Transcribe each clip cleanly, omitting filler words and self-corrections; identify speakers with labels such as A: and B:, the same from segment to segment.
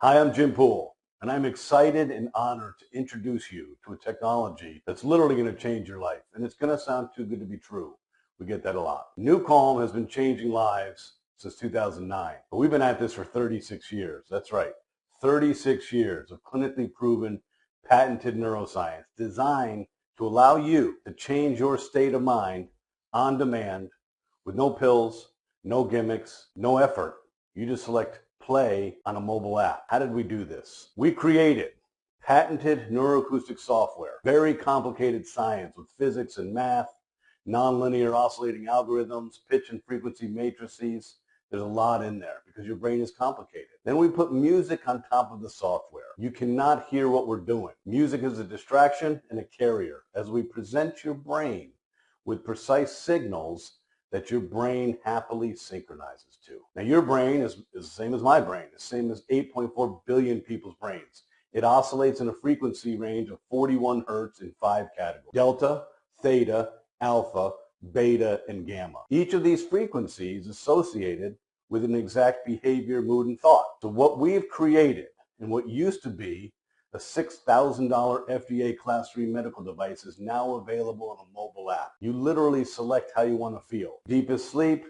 A: Hi, I'm Jim Poole, and I'm excited and honored to introduce you to a technology that's literally going to change your life. And it's going to sound too good to be true. We get that a lot. NuCalm has been changing lives since 2009, but we've been at this for 36 years. That's right, 36 years of clinically proven, patented neuroscience designed to allow you to change your state of mind on demand with no pills, no gimmicks, no effort. You just select play on a mobile app. How did we do this? We created patented neuroacoustic software, very complicated science with physics and math, nonlinear oscillating algorithms, pitch and frequency matrices. There's a lot in there because your brain is complicated. Then we put music on top of the software. You cannot hear what we're doing. Music is a distraction and a carrier as we present your brain with precise signals that your brain happily synchronizes to. Now your brain is the same as my brain, the same as 8.4 billion people's brains. It oscillates in a frequency range of 41 hertz in 5 categories: delta, theta, alpha, beta, and gamma. Each of these frequencies is associated with an exact behavior, mood, and thought. So what we've created and what used to be a $6,000 FDA Class 3 medical device is now available on a mobile app. You literally select how you want to feel. Deepest Sleep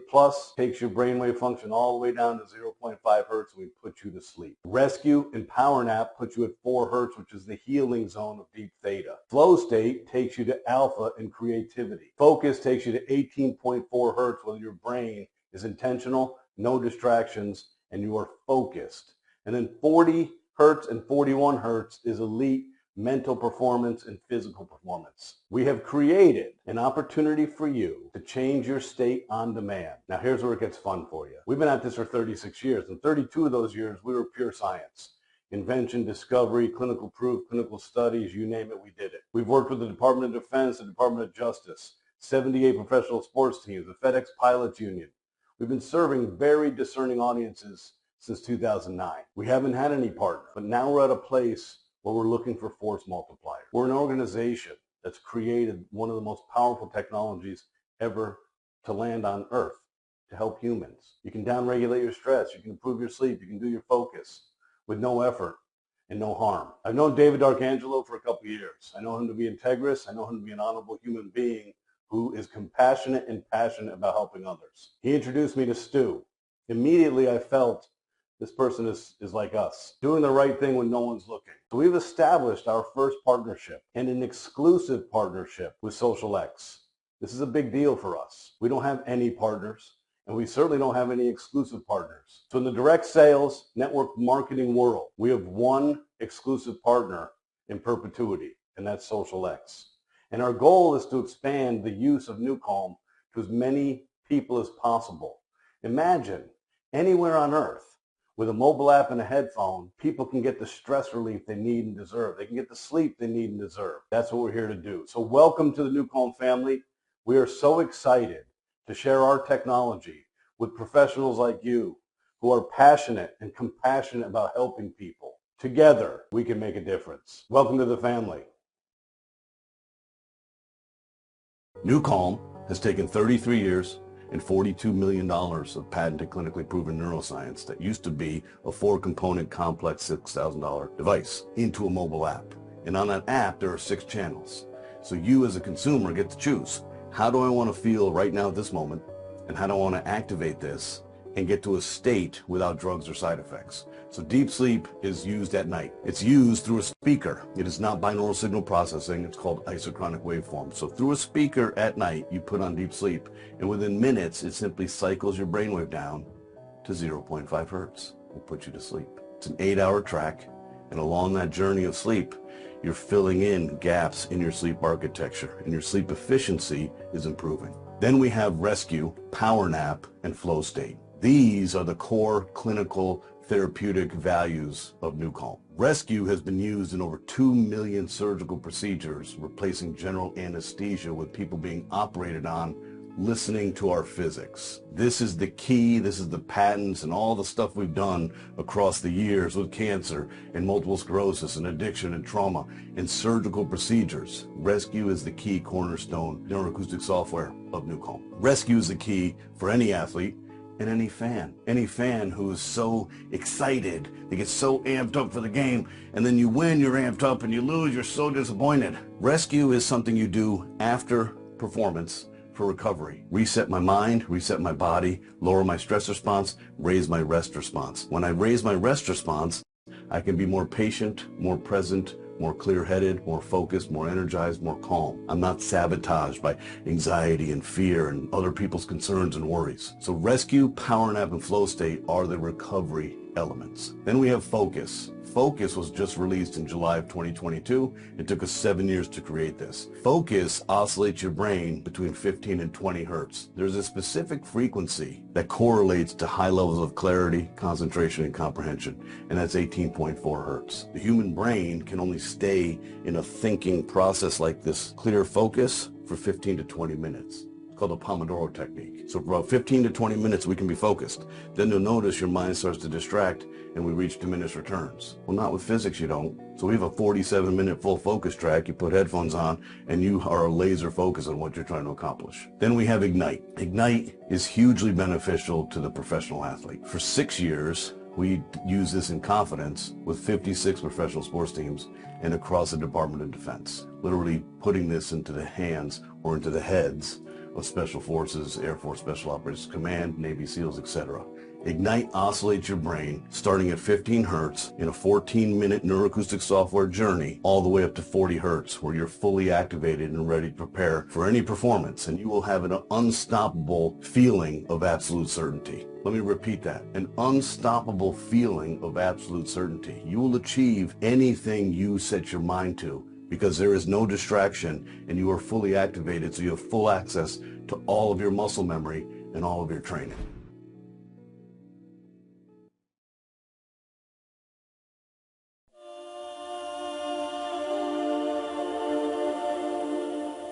A: Plus takes your brainwave function all the way down to 0.5 hertz and we put you to sleep. Rescue and Power Nap puts you at 4 hertz, which is the healing zone of deep theta. Flow State takes you to alpha and creativity. Focus takes you to 18.4 hertz where your brain is intentional, no distractions, and you are focused. And then 40 hertz and 41 hertz is elite mental performance and physical performance. We have created an opportunity for you to change your state on demand. Now here's where it gets fun for you. We've been at this for 36 years, and 32 of those years we were pure science. Invention, discovery, clinical proof, clinical studies, you name it, we did it. We've worked with the Department of Defense, the Department of Justice, 78 professional sports teams, the FedEx Pilots Union. We've been serving very discerning audiences since 2009. We haven't had any partner, but now we're at a place where we're looking for force multipliers. We're an organization that's created one of the most powerful technologies ever to land on Earth to help humans. You can downregulate your stress, you can improve your sleep, you can do your focus with no effort and no harm. I've known David D'Arcangelo for a couple of years. I know him to be integrous. I know him to be an honorable human being who is compassionate and passionate about helping others. He introduced me to Stu. Immediately I felt this person is like us, doing the right thing when no one's looking. So we've established our first partnership and an exclusive partnership with SocialX. This is a big deal for us. We don't have any partners, and we certainly don't have any exclusive partners. So in the direct sales network marketing world, we have one exclusive partner in perpetuity, and that's SocialX. And our goal is to expand the use of NuCalm to as many people as possible. Imagine anywhere on Earth, with a mobile app and a headphone, people can get the stress relief they need and deserve. They can get the sleep they need and deserve. That's what we're here to do. So welcome to the NuCalm family. We are so excited to share our technology with professionals like you who are passionate and compassionate about helping people. Together, we can make a difference. Welcome to the family. NuCalm has taken 33 years and $42 million of patented clinically proven neuroscience that used to be a 4-component complex $6,000 device into a mobile app. And on that app, there are 6 channels. So you as a consumer get to choose. How do I want to feel right now at this moment? And how do I want to activate this and get to a state without drugs or side effects? So deep sleep is used at night. It's used through a speaker. It is not binaural signal processing. It's called isochronic waveform. So through a speaker at night, you put on deep sleep, and within minutes, it simply cycles your brainwave down to 0.5 hertz and puts you to sleep. It's an 8-hour track, and along that journey of sleep, you're filling in gaps in your sleep architecture, and your sleep efficiency is improving. Then we have Rescue, Power Nap, and Flow State. These are the core clinical therapeutic values of NuCalm. Rescue has been used in over 2 million surgical procedures, replacing general anesthesia with people being operated on listening to our physics. This is the key, this is the patents and all the stuff we've done across the years with cancer and multiple sclerosis and addiction and trauma and surgical procedures. Rescue is the key cornerstone neuroacoustic software of NuCalm. Rescue is the key for any athlete, and any fan who is so excited, they get so amped up for the game, and then you win, you're amped up, and you lose, you're so disappointed. Rescue is something you do after performance for recovery. Reset my mind, reset my body, lower my stress response, raise my rest response. When I raise my rest response, I can be more patient, more present, more clear-headed, more focused, more energized, more calm. I'm not sabotaged by anxiety and fear and other people's concerns and worries. So rescue, power nap, and flow state are the recovery elements. Then we have focus. Focus was just released in July of 2022. It took us 7 years to create this. Focus oscillates your brain between 15 and 20 hertz. There's a specific frequency that correlates to high levels of clarity, concentration, and comprehension, and that's 18.4 hertz. The human brain can only stay in a thinking process like this clear focus for 15 to 20 minutes. Called the Pomodoro technique. So for about 15 to 20 minutes we can be focused. Then you'll notice your mind starts to distract and we reach diminished returns. Well, not with physics, you don't. So we have a 47-minute full focus track. You put headphones on and you are laser focused on what you're trying to accomplish. Then we have Ignite. Ignite is hugely beneficial to the professional athlete. For 6 years, we use this in confidence with 56 professional sports teams and across the Department of Defense. Literally putting this into the hands or into the heads of Special Forces, Air Force Special Operations Command, Navy SEALs, etc. Ignite oscillates your brain starting at 15 hertz in a 14-minute neuroacoustic software journey all the way up to 40 hertz where you're fully activated and ready to prepare for any performance, and you will have an unstoppable feeling of absolute certainty. Let me repeat that. An unstoppable feeling of absolute certainty. You will achieve anything you set your mind to, because there is no distraction and you are fully activated, so you have full access to all of your muscle memory and all of your training.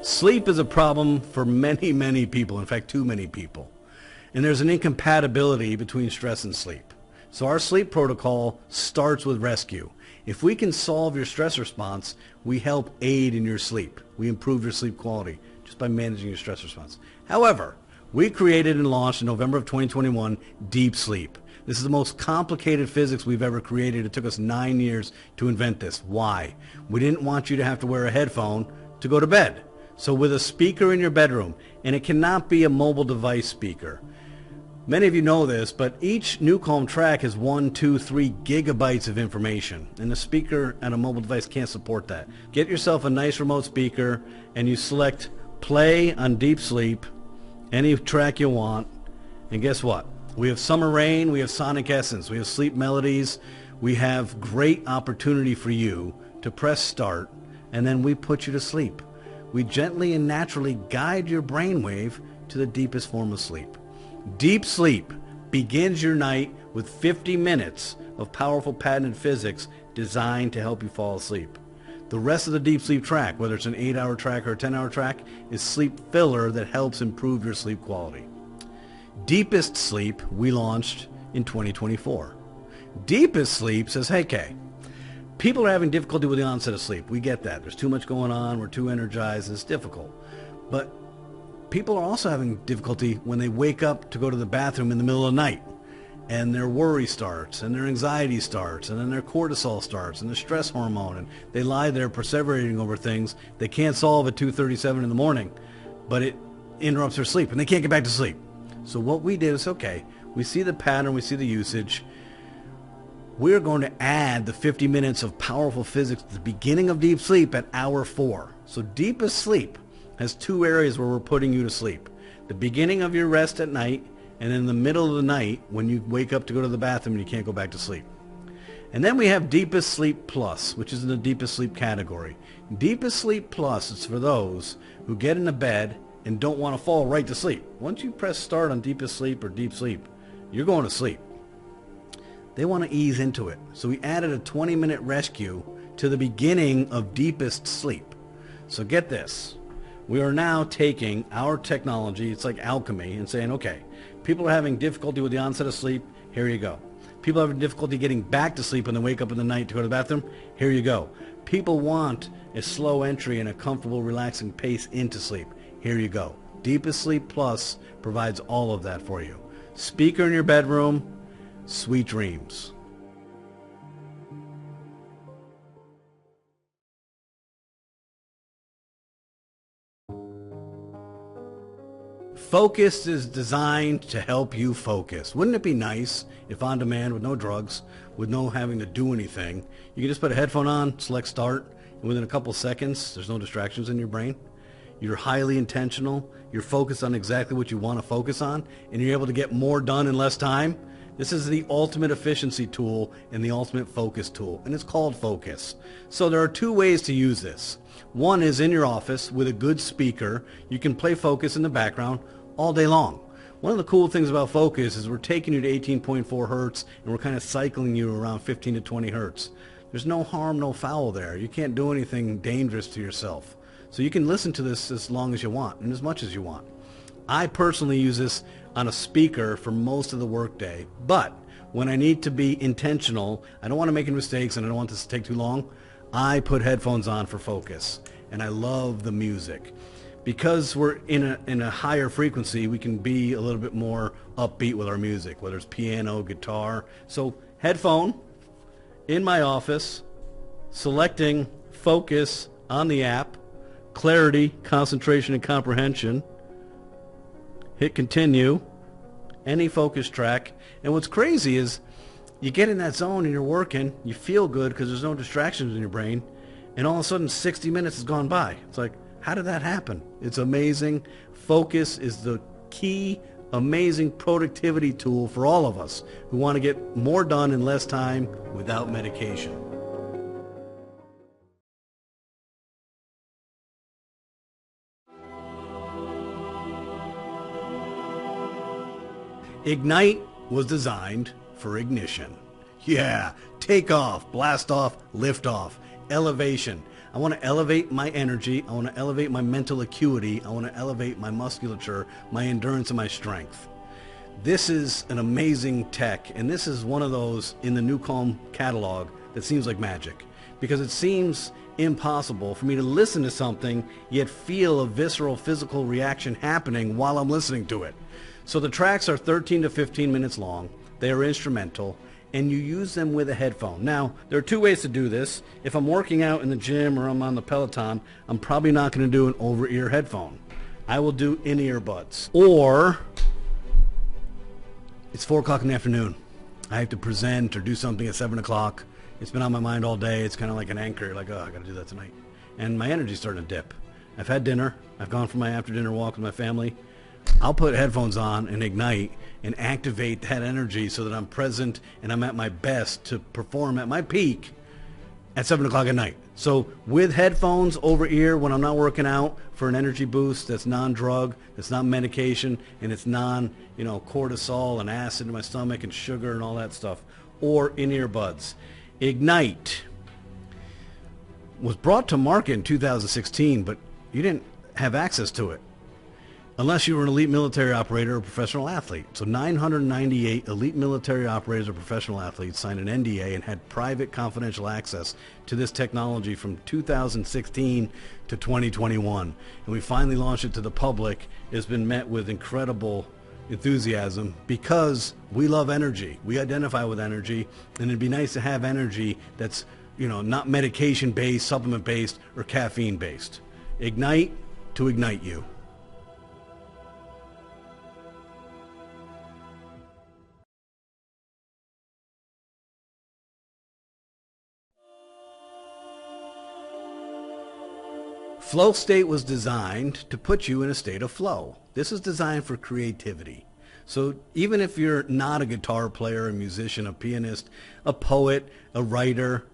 B: Sleep is a problem for many, many people, in fact, too many people. And there's an incompatibility between stress and sleep. So our sleep protocol starts with rescue. If we can solve your stress response, we help aid in your sleep. We improve your sleep quality just by managing your stress response. However, we created and launched in November of 2021 Deep Sleep. This is the most complicated physics we've ever created. It took us 9 years to invent this. Why? We didn't want you to have to wear a headphone to go to bed. So with a speaker in your bedroom, and it cannot be a mobile device speaker. Many of you know this, but each NuCalm track has 1, 2, 3 gigabytes of information, and a speaker and a mobile device can't support that. Get yourself a nice remote speaker, and you select play on Deep Sleep, any track you want, and guess what? We have Summer Rain, we have Sonic Essence, we have Sleep Melodies, we have great opportunity for you to press start, and then we put you to sleep. We gently and naturally guide your brainwave to the deepest form of sleep. Deep Sleep begins your night with 50 minutes of powerful patented physics designed to help you fall asleep. The rest of the Deep Sleep track, whether it's an 8-hour track or a 10-hour track, is sleep filler that helps improve your sleep quality. Deepest Sleep we launched in 2024. Deepest Sleep says, hey, Kay, people are having difficulty with the onset of sleep. We get that. There's too much going on. We're too energized. It's difficult. But people are also having difficulty when they wake up to go to the bathroom in the middle of the night, and their worry starts, and their anxiety starts, and then their cortisol starts, and the stress hormone, and they lie there perseverating over things they can't solve at 2:37 in the morning, but it interrupts their sleep, and they can't get back to sleep. So what we did is, okay, we see the pattern, we see the usage. We're going to add the 50 minutes of powerful physics at the beginning of Deep Sleep at hour 4. So Deepest Sleep has 2 areas where we're putting you to sleep. The beginning of your rest at night, and in the middle of the night when you wake up to go to the bathroom and you can't go back to sleep. And then we have Deepest Sleep Plus, which is in the Deepest Sleep category. Deepest Sleep Plus is for those who get into bed and don't want to fall right to sleep. Once you press start on Deepest Sleep or Deep Sleep, you're going to sleep. They want to ease into it. So we added a 20-minute rescue to the beginning of Deepest Sleep. So get this. We are now taking our technology, it's like alchemy, and saying, okay, people are having difficulty with the onset of sleep, here you go. People are having difficulty getting back to sleep when they wake up in the night to go to the bathroom, here you go. People want a slow entry and a comfortable, relaxing pace into sleep, here you go. Deepest Sleep Plus provides all of that for you. Speaker in your bedroom, sweet dreams. Focus is designed to help you focus. Wouldn't it be nice if on demand, with no drugs, with no having to do anything, you can just put a headphone on, select start, and within a couple seconds, there's no distractions in your brain. You're highly intentional, you're focused on exactly what you want to focus on, and you're able to get more done in less time. This is the ultimate efficiency tool and the ultimate focus tool, and it's called Focus. So there are two ways to use this. One is in your office with a good speaker. You can play Focus in the background all day long. One of the cool things about Focus is we're taking you to 18.4 hertz and we're kind of cycling you around 15 to 20 hertz. There's no harm, no foul there. You can't do anything dangerous to yourself. So you can listen to this as long as you want and as much as you want. I personally use this on a speaker for most of the workday, but when I need to be intentional, I don't want to make any mistakes and I don't want this to take too long, I put headphones on for Focus, and I love the music. Because we're in a higher frequency, we can be a little bit more upbeat with our music, whether it's piano, guitar. So headphone in my office, selecting Focus on the app, clarity, concentration, and comprehension. Hit continue, any focus track. And what's crazy is you get in that zone and you're working, you feel good because there's no distractions in your brain, and all of a sudden 60 minutes has gone by. It's like, how did that happen? It's amazing. Focus is the key, amazing productivity tool for all of us who want to get more done in less time without medication. Ignite was designed for ignition. Yeah, take off, blast off, lift off, elevation. I want to elevate my energy. I want to elevate my mental acuity. I want to elevate my musculature, my endurance, and my strength. This is an amazing tech, and this is one of those in the NuCalm catalog that seems like magic, because it seems impossible for me to listen to something yet feel a visceral physical reaction happening while I'm listening to it. So the tracks are 13 to 15 minutes long. They are instrumental, and you use them with a headphone. Now, there are two ways to do this. If I'm working out in the gym or I'm on the Peloton, I'm probably not going to do an over-ear headphone. I will do in-ear buds. Or it's 4 o'clock in the afternoon. I have to present or do something at 7 o'clock. It's been on my mind all day. It's kind of like an anchor, like, oh, I got to do that tonight. And my energy's starting to dip. I've had dinner. I've gone for my after-dinner walk with my family. I'll put headphones on and ignite and activate that energy so that I'm present and I'm at my best to perform at my peak at 7 o'clock at night. So with headphones over ear when I'm not working out for an energy boost that's non-drug, that's not medication, and it's cortisol and acid in my stomach and sugar and all that stuff, or in-ear buds. Ignite was brought to market in 2016, but you didn't have access to it unless you were an elite military operator or professional athlete. So 998 elite military operators or professional athletes signed an NDA and had private confidential access to this technology from 2016 to 2021. And we finally launched it to the public. It's been met with incredible enthusiasm because we love energy. We identify with energy, and it'd be nice to have energy that's, not medication-based, supplement-based, or caffeine-based. Ignite to ignite you. Flow state was designed to put you in a state of flow. This is designed for creativity. So even if you're not a guitar player, a musician, a pianist, a poet, a writer,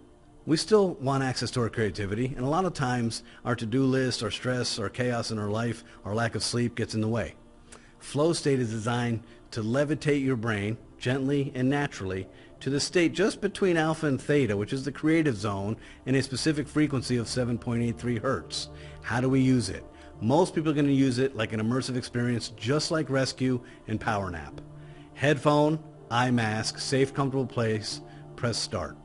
B: we still want access to our creativity. And a lot of times our to-do list, our stress, our chaos in our life, our lack of sleep gets in the way. Flow state is designed to levitate your brain gently and naturally to the state just between alpha and theta, which is the creative zone, and a specific frequency of 7.83 hertz. How do we use it? Most people are going to use it like an immersive experience, just like rescue and power nap. Headphone, eye mask, safe, comfortable place, press start.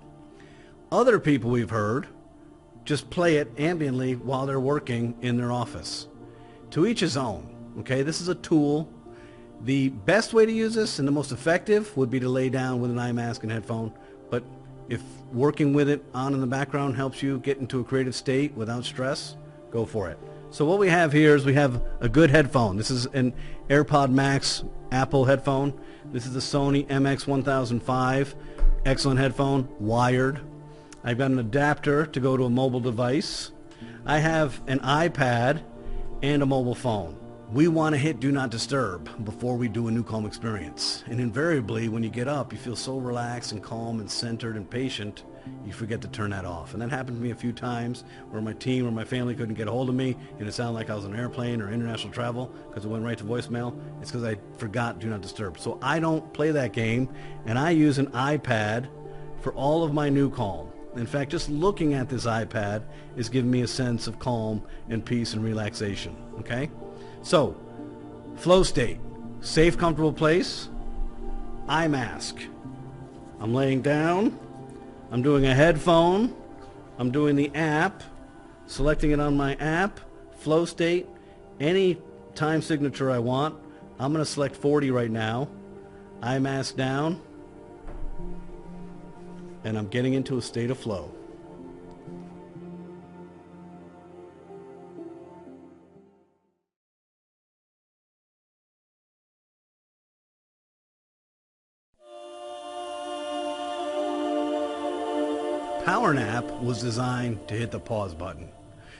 B: Other people we've heard just play it ambiently while they're working in their office. To each his own. Okay, this is a tool. The best way to use this and the most effective would be to lay down with an eye mask and headphone, but if working with it on in the background helps you get into a creative state without stress, go for it. So what we have here is we have a good headphone. This is an AirPod Max Apple headphone. This is the Sony MX-1005. Excellent headphone, wired. I've got an adapter to go to a mobile device. I have an iPad and a mobile phone. We want to hit Do Not Disturb before we do a NuCalm experience. And invariably, when you get up, you feel so relaxed and calm and centered and patient, you forget to turn that off. And that happened to me a few times where my team or my family couldn't get a hold of me and it sounded like I was on an airplane or international travel because it went right to voicemail. It's because I forgot Do Not Disturb. So I don't play that game, and I use an iPad for all of my NuCalm. In fact, just looking at this iPad is giving me a sense of calm and peace and relaxation. Okay? So, flow state, safe, comfortable place, eye mask. I'm laying down, I'm doing a headphone, I'm doing the app, selecting it on my app, flow state, any time signature I want. I'm going to select 40 right now, eye mask down, and I'm getting into a state of flow. Power Nap was designed to hit the pause button,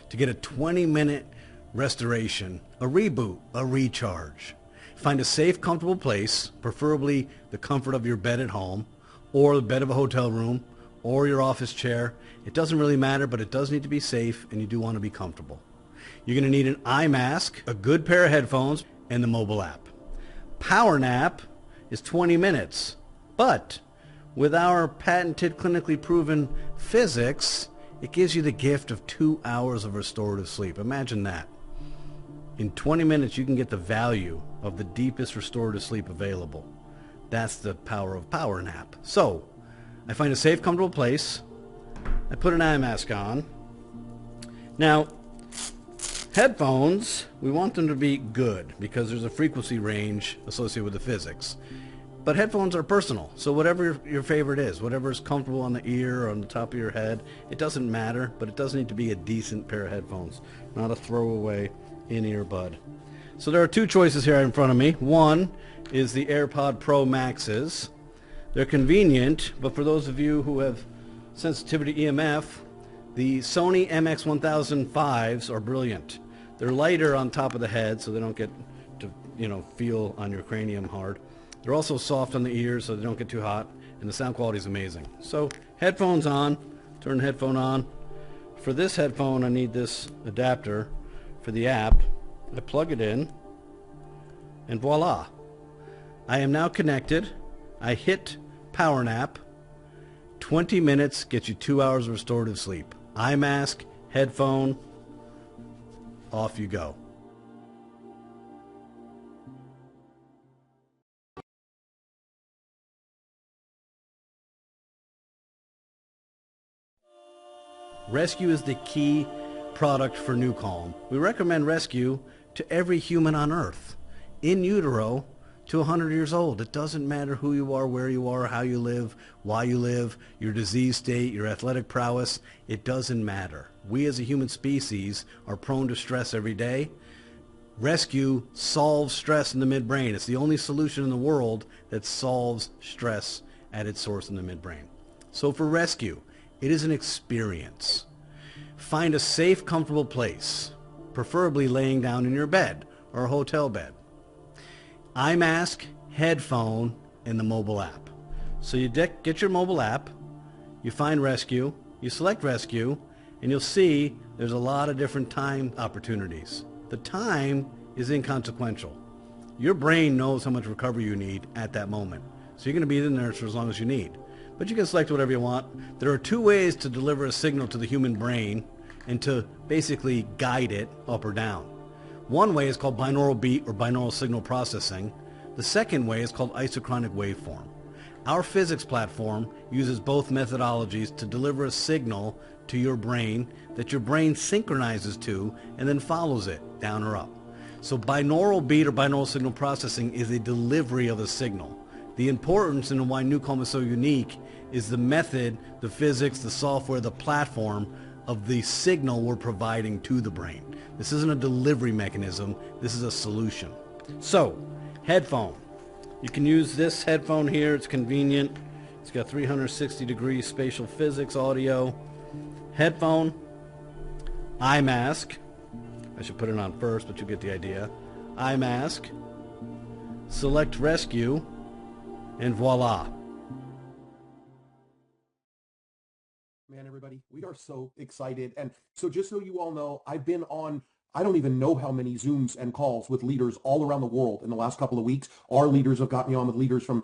B: to get a 20-minute restoration, a reboot, a recharge. Find a safe, comfortable place, preferably the comfort of your bed at home, or the bed of a hotel room, or your office chair. It doesn't really matter, but it does need to be safe, and you do want to be comfortable. You're going to need an eye mask, a good pair of headphones, and the mobile app. Power Nap is 20 minutes, but with our patented, clinically proven physics, it gives you the gift of 2 hours of restorative sleep. Imagine that. In 20 minutes, you can get the value of the deepest restorative sleep available. That's the power of Power Nap. So, I find a safe, comfortable place. I put an eye mask on. Now, headphones, we want them to be good because there's a frequency range associated with the physics. But headphones are personal, so whatever your favorite is, whatever is comfortable on the ear or on the top of your head, it doesn't matter, but it does need to be a decent pair of headphones, not a throwaway in-ear bud. So there are two choices here in front of me. One is the AirPod Pro Maxes. They're convenient, but for those of you who have sensitivity to EMF, the Sony MX-1005s are brilliant. They're lighter on top of the head, so they don't get to, feel on your cranium hard. They're also soft on the ears, so they don't get too hot, and the sound quality is amazing. So, headphones on, turn the headphone on. For this headphone, I need this adapter for the app. I plug it in, and voila. I am now connected. I hit Power Nap. 20 minutes gets you 2 hours of restorative sleep. Eye mask, headphone, off you go. Rescue is the key product for NuCalm. We recommend Rescue to every human on Earth, in utero to 100 years old. It doesn't matter who you are, where you are, how you live, why you live, your disease state, your athletic prowess. It doesn't matter. We as a human species are prone to stress every day. Rescue solves stress in the midbrain. It's the only solution in the world that solves stress at its source in the midbrain. So for Rescue, it is an experience. Find a safe, comfortable place, preferably laying down in your bed or a hotel bed. Eye mask, headphone, and the mobile app. So you get your mobile app, you find Rescue, you select Rescue, and you'll see there's a lot of different time opportunities. The time is inconsequential. Your brain knows how much recovery you need at that moment. So you're going to be in there for as long as you need. But you can select whatever you want. There are two ways to deliver a signal to the human brain and to basically guide it up or down. One way is called binaural beat or binaural signal processing. The second way is called isochronic waveform. Our physics platform uses both methodologies to deliver a signal to your brain that your brain synchronizes to and then follows it down or up. So binaural beat or binaural signal processing is a delivery of a signal. The importance and why NuCalm is so unique is the method, the physics, the software, the platform of the signal we're providing to the brain. This isn't a delivery mechanism, this is a solution. So, headphone. You can use this headphone here, it's convenient. It's got 360-degree spatial physics audio. Headphone, eye mask. I should put it on first, but you get the idea. Eye mask, select rescue, and voila.
C: Man, everybody, we are so excited. And so just so you all know, I've been on, I don't even know how many Zooms and calls with leaders all around the world in the last couple of weeks. Our leaders have got me on with leaders from,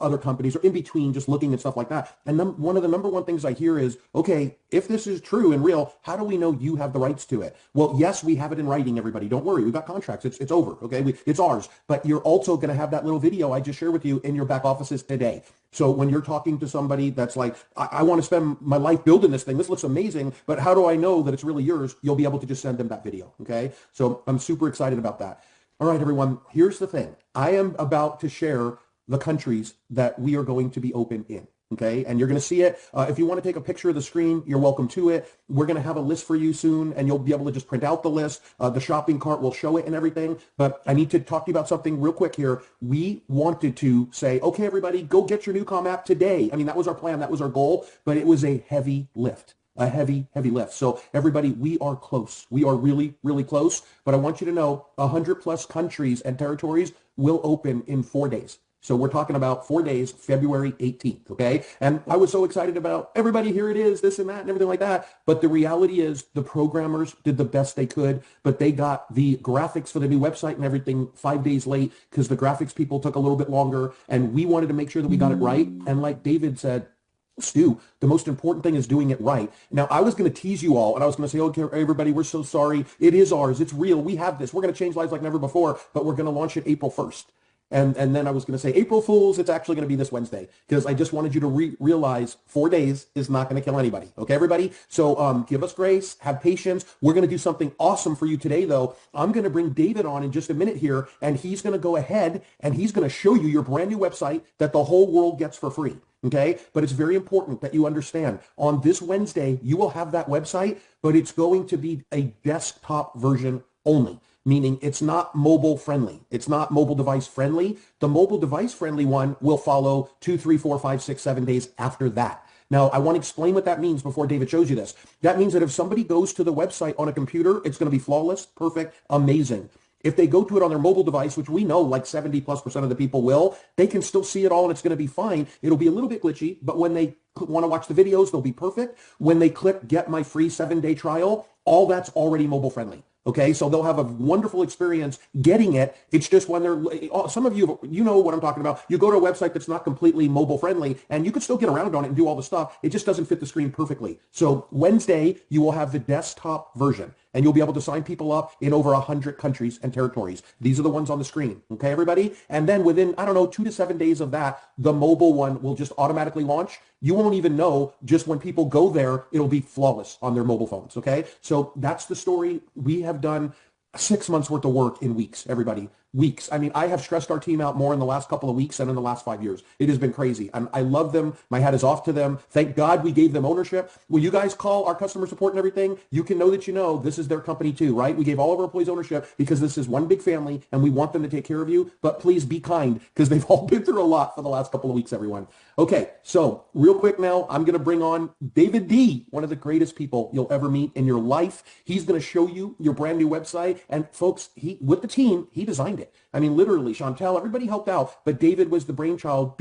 C: other companies or in between, just looking at stuff like that. And one of the number one things I hear is, okay, if this is true and real, how do we know you have the rights to it? Well, yes, we have it in writing, everybody. Don't worry. We've got contracts. It's over. Okay. It's ours. But you're also going to have that little video I just shared with you in your back offices today. So when you're talking to somebody that's like, I want to spend my life building this thing, this looks amazing, but how do I know that it's really yours? You'll be able to just send them that video, okay? So I'm super excited about that. All right, everyone, here's the thing. I am about to share the countries that we are going to be open in. Okay, and you're going to see it. If you want to take a picture of the screen, you're welcome to it. We're going to have a list for you soon, and you'll be able to just print out the list. The shopping cart will show it and everything. But I need to talk to you about something real quick here. We wanted to say, okay, everybody, go get your NuCalm app today. I mean, that was our plan. That was our goal. But it was a heavy lift. A heavy, heavy lift. So everybody, we are close. We are really, really close. But I want you to know 100+ countries and territories will open in 4 days. So we're talking about 4 days, February 18th, okay? And I was so excited about everybody, here it is, this and that and everything like that. But the reality is the programmers did the best they could, but they got the graphics for the new website and everything 5 days late because the graphics people took a little bit longer, and we wanted to make sure that we got it right. And like David said, Stu, the most important thing is doing it right. Now, I was going to tease you all, and I was going to say, okay, everybody, we're so sorry. It is ours. It's real. We have this. We're going to change lives like never before, but we're going to launch it April 1st. And then I was going to say, April Fools, it's actually going to be this Wednesday, because I just wanted you to realize 4 days is not going to kill anybody. Okay, everybody? So give us grace, have patience. We're going to do something awesome for you today, though. I'm going to bring David on in just a minute here, and he's going to go ahead and he's going to show you your brand new website that the whole world gets for free. Okay, but it's very important that you understand on this Wednesday, you will have that website, but it's going to be a desktop version only. Meaning it's not mobile friendly. It's not mobile device friendly. The mobile device friendly one will follow 2, 3, 4, 5, 6, 7 days after that. Now, I want to explain what that means before David shows you this. That means that if somebody goes to the website on a computer, it's going to be flawless, perfect, amazing. If they go to it on their mobile device, which we know like 70+% of the people will, they can still see it all and it's going to be fine. It'll be a little bit glitchy, but when they want to watch the videos, they'll be perfect. When they click get my free 7-day trial, all that's already mobile friendly. Okay, so they'll have a wonderful experience getting it. It's just when they're, some of you, you know what I'm talking about. You go to a website that's not completely mobile friendly and you can still get around on it and do all the stuff. It just doesn't fit the screen perfectly. So Wednesday, you will have the desktop version and you'll be able to sign people up in over 100 countries and territories. These are the ones on the screen. Okay, everybody? And then within, 2 to 7 days of that, the mobile one will just automatically launch. You won't even know, just when people go there, it'll be flawless on their mobile phones, okay? So that's the story. We have done 6 months worth of work in weeks, everybody. Weeks. I mean, I have stressed our team out more in the last couple of weeks than in the last 5 years. It has been crazy. I love them. My hat is off to them. Thank God we gave them ownership. When you guys call our customer support and everything, you can know that this is their company too, right? We gave all of our employees ownership because this is one big family and we want them to take care of you. But please be kind because they've all been through a lot for the last couple of weeks, everyone. Okay, so real quick now, I'm going to bring on David D., one of the greatest people you'll ever meet in your life. He's going to show you your brand new website. And folks, with the team, he designed it. I mean, literally, Chantel, everybody helped out, but David was the brainchild,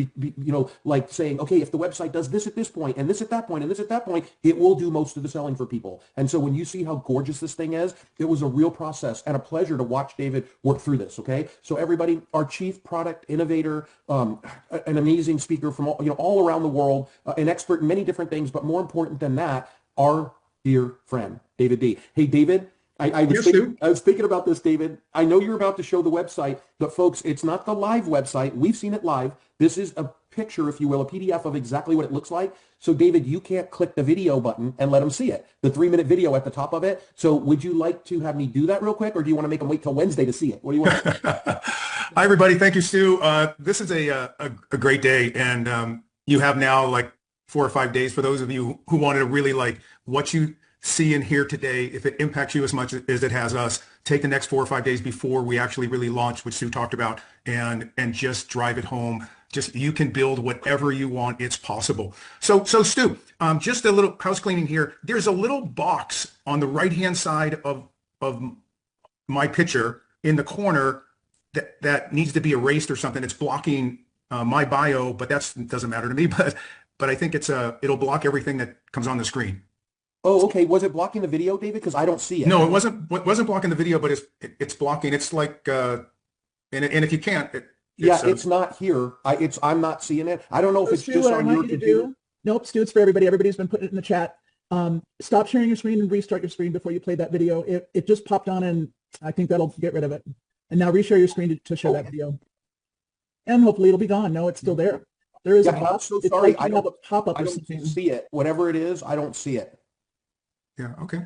C: like saying, okay, if the website does this at this point, and this at that point, and this at that point, it will do most of the selling for people. And so when you see how gorgeous this thing is, it was a real process and a pleasure to watch David work through this, okay? So everybody, our chief product innovator, an amazing speaker from all around the world, an expert in many different things, but more important than that, our dear friend, David D. Hey, David. I was thinking about this, David. I know you're about to show the website, but folks, it's not the live website. We've seen it live. This is a picture, if you will, a PDF of exactly what it looks like. So David, you can't click the video button and let them see it, the 3-minute video at the top of it. So would you like to have me do that real quick, or do you want to make them wait till Wednesday to see it? What do you want?
D: Hi, everybody. Thank you, Stu. This is a great day, and you have now like 4 or 5 days for those of you who wanted to really like what you see and hear today. If it impacts you as much as it has us, take the next 4 or 5 days before we actually really launch, which Stu talked about, and just drive it home. Just you can build whatever you want. It's possible. So Stu, just a little house cleaning here. There's a little box on the right-hand side of my picture in the corner that needs to be erased or something. It's blocking my bio, but that doesn't matter to me. But I think it'll block everything that comes on the screen.
C: Oh, okay. Was it blocking the video, David? Because I don't see it.
D: No, it wasn't blocking the video, but it's blocking. It's like and if you can't,
C: it's not here. I'm not seeing it. I don't know if it's
E: Stu,
C: just
E: what I
C: on
E: want
C: your
E: you to
C: computer.
E: do. Nope, Stu, it's for everybody. Everybody's been putting it in the chat. Stop sharing your screen and restart your screen before you play that video. It just popped on, and I think that'll get rid of it. And now reshare your screen to show that video. And hopefully it'll be gone. No, it's still there. There is a
C: I'm
E: pop.
C: so
E: It's
C: sorry.
E: like you have a pop-up
C: I
E: or
C: don't
E: something.
C: see it. Whatever it is, I don't see it.
D: Yeah. Okay.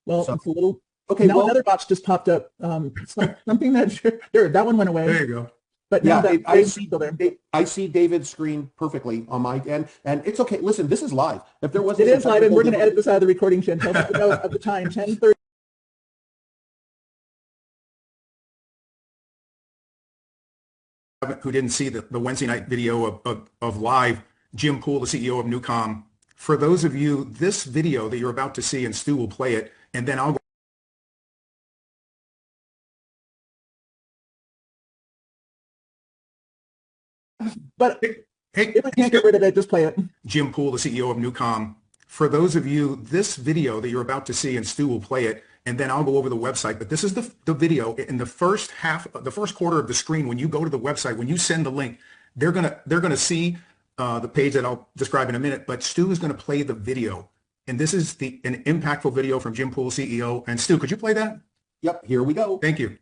E: Well,
C: So-
E: it's a little.
C: Okay.
E: Now
C: Well,
E: another box just popped up. Something that one went away.
D: There you go.
E: But now
C: yeah,
E: that
C: I
E: is
C: see.
E: still there.
C: I see David's screen perfectly on my end, and it's okay. Listen, this is live. If there
E: It
C: wasn't
E: is
C: some
E: live, and we're going to
C: technical
E: edit this out of the recording, Chantel. But you know, at the time, 10:30.
D: Who didn't see the Wednesday night video of live, Jim Poole, the CEO of NuCalm. For those of you, this video that you're about to see, and Stu will play it, and then I'll go.
E: But
D: Hey,
E: if we can't get rid of it, just play it.
D: Jim Poole, the CEO of NuCalm. For those of you, this video that you're about to see, and Stu will play it, and then I'll go over the website. But this is the video in the first quarter of the screen. When you go to the website, when you send the link, they're gonna see the page that I'll describe in a minute. But Stu is gonna play the video, and this is an impactful video from Jim Poole, CEO. And Stu, could you play that?
C: Yep. Here we go.
D: Thank you.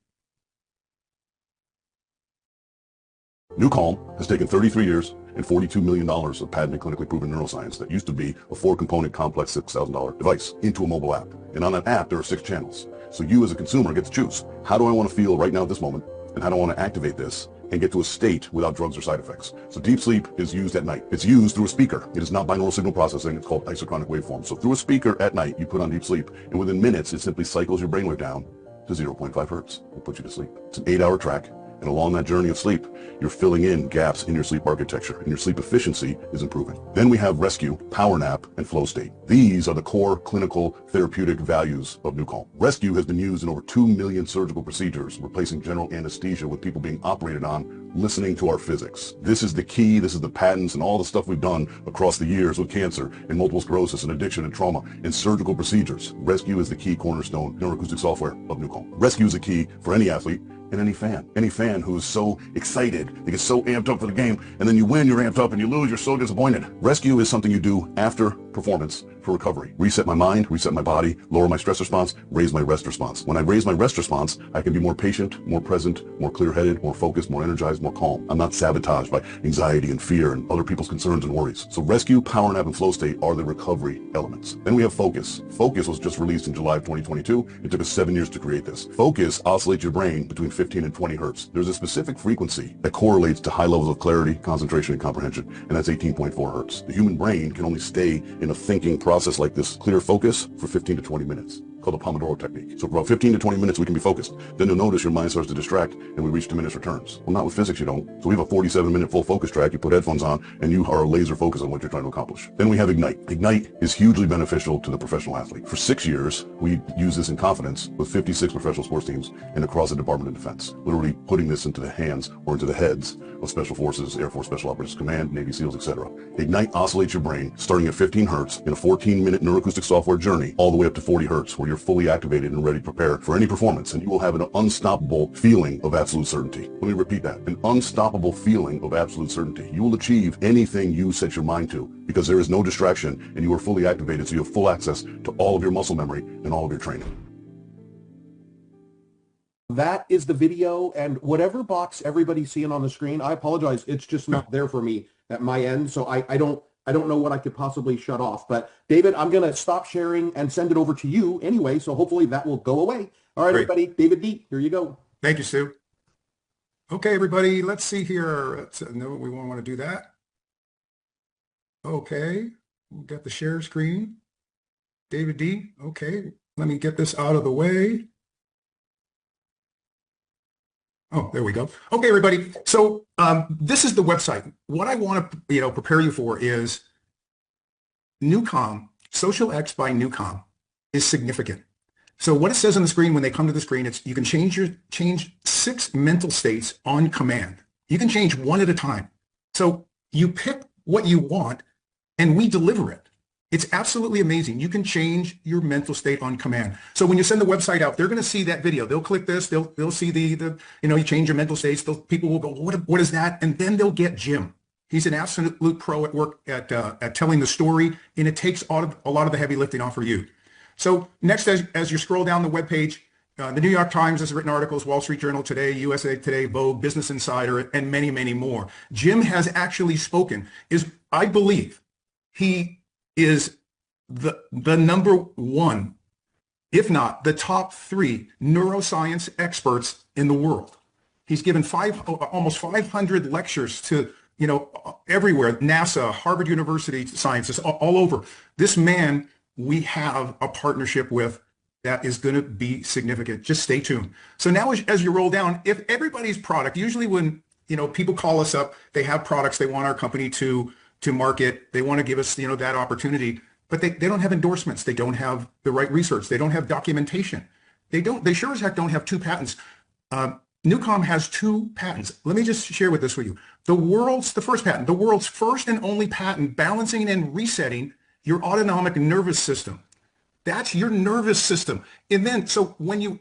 F: NuCalm has taken 33 years and $42 million of patented clinically proven neuroscience that used to be a 4-component complex $6,000 device into a mobile app. And on that app, there are 6 channels. So you as a consumer get to choose. How do I want to feel right now at this moment? And how do I want to activate this and get to a state without drugs or side effects? So deep sleep is used at night. It's used through a speaker. It is not binaural signal processing. It's called isochronic waveform. So through a speaker at night, you put on deep sleep, and within minutes, it simply cycles your brainwave down to 0.5 hertz and puts you to sleep. It's an 8-hour track. And along that journey of sleep, you're filling in gaps in your sleep architecture, and your sleep efficiency is improving. Then we have rescue, power nap, and flow state. These are the core clinical therapeutic values of NuCalm. Rescue has been used in over 2 million surgical procedures, replacing general anesthesia with people being operated on, listening to our physics. This is the key. This is the patents and all the stuff we've done across the years with cancer and multiple sclerosis and addiction and trauma and surgical procedures. Rescue is the key cornerstone neuroacoustic software of NuCalm. Rescue is the key for any athlete and any fan who is so excited, they get so amped up for the game, and then you win, you're amped up, and you lose, you're so disappointed. Rescue is something you do after performance for recovery. Reset my mind, reset my body, lower my stress response, raise my rest response. When I raise my rest response, I can be more patient, more present, more clear-headed, more focused, more energized, more calm. I'm not sabotaged by anxiety and fear and other people's concerns and worries. So rescue, power nap, and flow state are the recovery elements. Then we have focus. Focus was just released in July of 2022. It took us 7 years to create this. Focus oscillates your brain between 15 and 20 hertz. There's a specific frequency that correlates to high levels of clarity, concentration, and comprehension, and that's 18.4 hertz. The human brain can only stay in a thinking process like this, clear focus, for 15 to 20 minutes. Called the Pomodoro technique. So for about 15 to 20 minutes we can be focused. Then you'll notice your mind starts to distract and we reach diminished returns. Well, not with physics you don't. So we have a 47-minute full focus track. You put headphones on and you are laser focused on what you're trying to accomplish. Then we have Ignite. Ignite is hugely beneficial to the professional athlete. For 6 years, we use this in confidence with 56 professional sports teams and across the Department of Defense. Literally putting this into the hands or into the heads of Special Forces, Air Force Special Operations Command, Navy SEALs, etc. Ignite oscillates your brain starting at 15 hertz in a 14-minute neuroacoustic software journey all the way up to 40 hertz where you're fully activated and ready to prepare for any performance, and you will have an unstoppable feeling of absolute certainty. Let me repeat that. An unstoppable feeling of absolute certainty. You will achieve anything you set your mind to because there is no distraction and you are fully activated, so you have full access to all of your muscle memory and all of your training.
C: That is the video, and whatever box everybody's seeing on the screen, I apologize, it's just not there for me. at my end. So I don't know what I could possibly shut off. But David, I'm going to stop sharing and send it over to you anyway. So hopefully that will go away. All right,
D: Great.
C: everybody. David D, here you go.
D: Thank you, Stu. Okay, everybody, let's see here. No, we won't want to do that. Okay, we've got the share screen. David D, okay, let me get this out of the way. Oh, there we go. Okay, everybody. So this is the website. What I want to prepare you for is NuCalm, Social X by NuCalm is significant. So what it says on the screen when they come to the screen, it's you can change 6 mental states on command. You can change one at a time. So you pick what you want and we deliver it. It's absolutely amazing. You can change your mental state on command. So when you send the website out, they're going to see that video. They'll click this. They'll see the you change your mental states. People will go, what is that? And then they'll get Jim. He's an absolute pro at work at telling the story, and it takes a lot of the heavy lifting off for you. So next, as you scroll down the webpage, the New York Times has written articles, Wall Street Journal Today, USA Today, Vogue, Business Insider, and many, many more. Jim has actually spoken. I believe he is the number one, if not the top 3 neuroscience experts in the world. He's given almost 500 lectures to everywhere, NASA, Harvard University scientists, all over. This man we have a partnership with that is going to be significant. Just stay tuned. So now as you roll down, if everybody's product, usually when people call us up, they have products they want our company to market, they want to give us that opportunity, but they don't have endorsements, they don't have the right research, they don't have documentation, they sure as heck don't have 2 patents. NuCalm has 2 patents. Let me just share with this with you. The first patent, the world's first and only patent, balancing and resetting your autonomic nervous system. That's your nervous system. And then, so when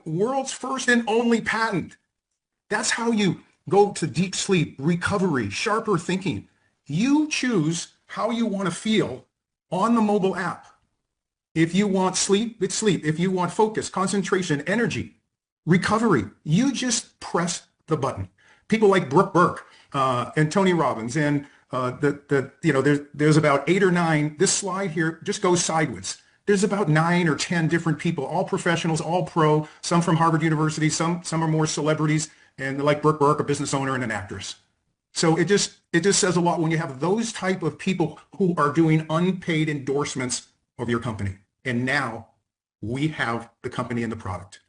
D: world's first and only patent, that's how you go to deep sleep, recovery, sharper thinking. You choose how you want to feel on the mobile app. If you want sleep, it's sleep. If you want focus, concentration, energy, recovery, you just press the button. People like Brooke Burke and Tony Robbins and there's about 8 or 9. This slide here just goes sideways. There's about 9 or 10 different people, all professionals, all pro, some from Harvard University, some are more celebrities, and like Brooke Burke, a business owner and an actress. So it just says a lot when you have those type of people who are doing unpaid endorsements of your company. And now we have the company and the product.